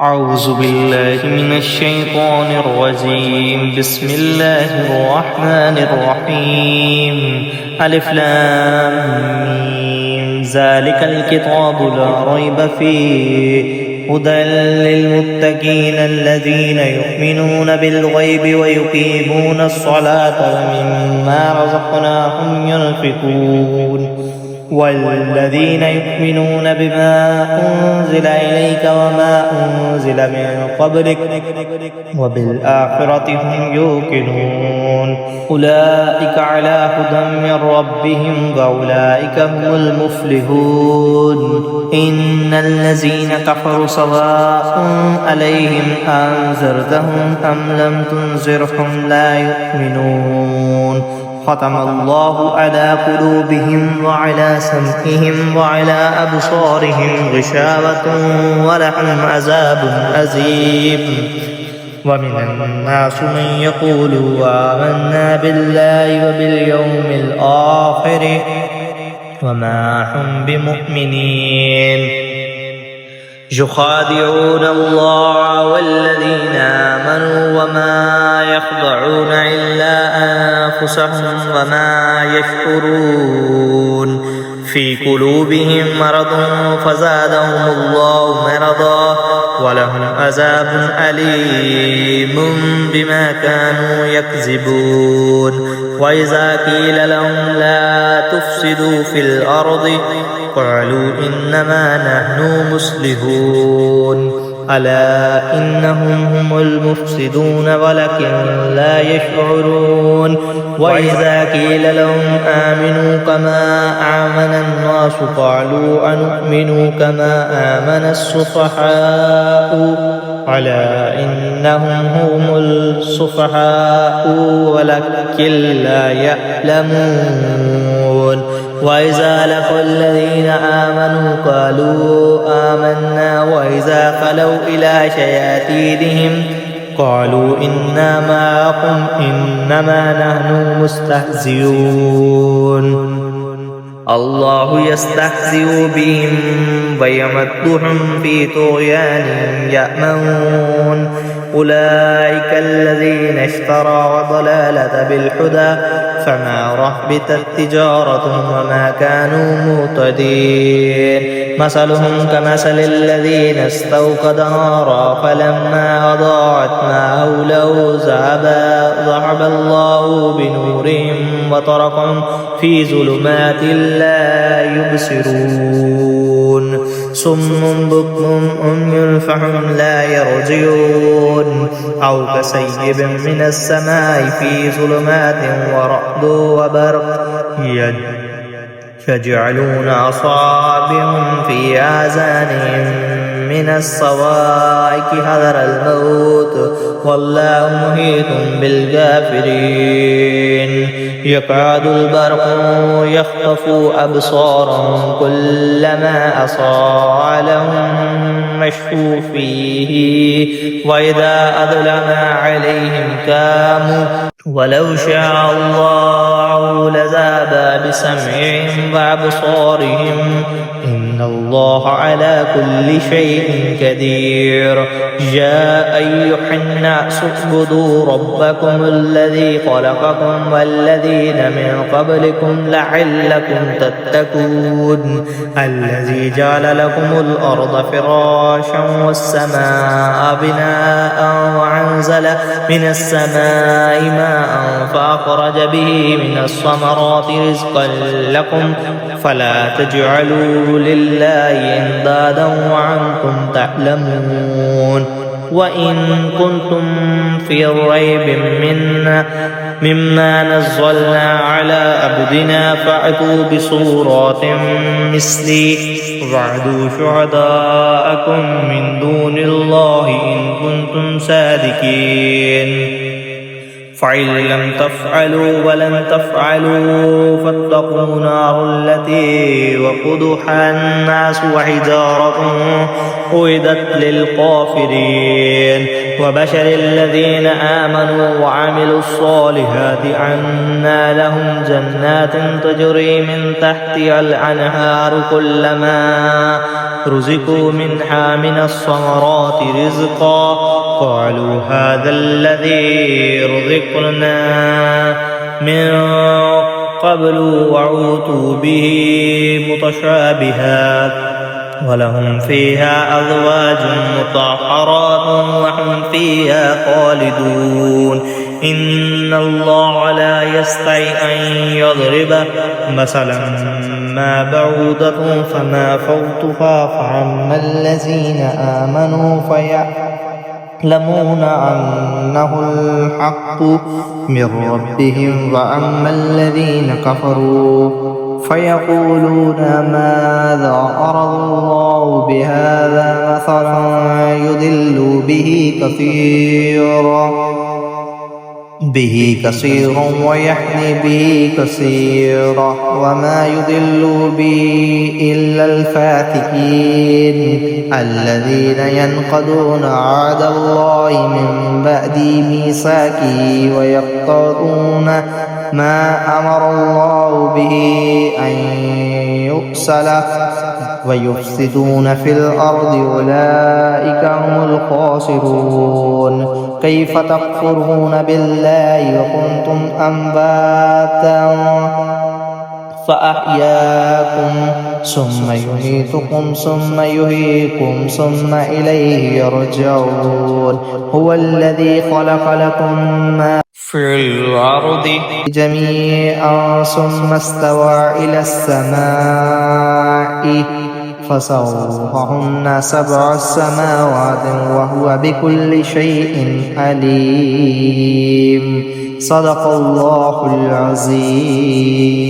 أعوذ بالله من الشيطان الرجيم. بسم الله الرحمن الرحيم. ألف لام ميم. ذلك الكتاب لا ريب فيه هدى للمتقين الذين يؤمنون بالغيب ويقيمون الصلاة ومما رزقناهم ينفقون والذين يؤمنون بما أنزل إليك وما أنزل من قبلك وبالآخرة هم يوقنون أولئك على هدى من ربهم وأولئك هم المفلحون. إن الذين كفروا سواء عليهم أنذرتهم أم لم تنذرهم لا يؤمنون. ختم الله على قلوبهم وعلى سمعهم وعلى أبصارهم غشاوة ولهم عذاب أليم. ومن الناس من يقول آمنا بالله وباليوم الآخر وما هم بمؤمنين يخادعون الله والذين آمنوا وما يخدعون إلا أنفسهم وما يشعرون. في قلوبهم مرض فزادهم الله مرضا ولهم عذاب أليم بما كانوا يكذبون. وإذا قيل لهم لا تفسدوا في الأرض قالوا إنما نحن مصلحون. ألا إنهم هم المفسدون ولكن لا يشعرون. وإذا قيل لهم آمنوا كما آمن الناس قالوا أنؤمن كما آمن السفهاء. ألا إنهم هم السفهاء ولكن لا يعلمون. وإذا لقوا الذين آمنوا قالوا آمنا وإذا خلوا إلى شياطينهم قالوا إنا معكم إنما نحن مستهزئون. الله يستهزئ بهم ويمدهم في طغيانهم يأمهون. أولئك الذين اشتروا الضلالة بالهدى فما ربحت تجارتهم وما كانوا مهتدين. مثلهم كمثل الذين استوقدوا نارا فلما أضاءت ما حوله ذهب الله بنورهم وتركهم في ظلمات لا يبصرون. صم بكم عمي فهم لا يرجعون. أو كسيب من السماء في ظلمات ورعد وبرق يجعلون أصابعهم في آذانهم من الصواعق حذر الموت والله محيط بالكافرين. يكاد البرق يخطف أبصارهم كلما أضاء لهم مشوا فيه وإذا أظلم عليهم قاموا ولو شاء الله لذهب بسمعهم وأبصارهم إن الله على كل شيء قدير. يا أيها الناس اعبدوا ربكم الذي خلقكم والذين من قبلكم لعلكم تتقون. الذي جعل لكم الأرض فراشا والسماء بناء وأنزل من السماء ماء فأخرج به من الثمرات رزقا لكم فلا تجعلوا لله أندادا وأنتم تعلمون. وإن كنتم في ريب مما نزلنا على عبدنا فأتوا بسورة مثله وادعوا شهداءكم من دون الله إن كنتم صادقين. فإن لم تفعلوا ولن تفعلوا فاتقوا نار التي وقودها الناس وحجارة أعدت للكافرين. وبشر الذين آمنوا وعملوا الصالحات أن لهم جنات تجري من تحتها الأنهار كلما رزقوا منها من الثمرات رزقا قالوا هذا الذي رزقنا من قبل وعوتوا به متشابها ولهم فيها أزواج مطهرات وهم فيها خالدون إن الله لا يستحي أن يضرب مثلا ما بعوضة فما فوقها فأما الذين آمنوا فيعلمون أنه الحق من ربهم وأما الذين كفروا فيقولون ماذا أراد الله بهذا مثلا يضل به كثيرا ويحيي به كثيرا وما يضل به إلا الفاسقين الذين ينقضون عهد الله من بعد ميثاقه ويقطعون ما أمر الله به أن يوصل ويفسدون في الأرض أولئك هم الخاسرون كيف تكفرون بالله وكنتم أمواتا فأحياكم ثم يميتكم ثم يحييكم ثم إليه يرجعون هو الذي خلق لكم ما في الأرض جميعا ثم استوى إلى السماء فسوهن سبع سماوات وهو بكل شيء عليم صدق الله العظيم.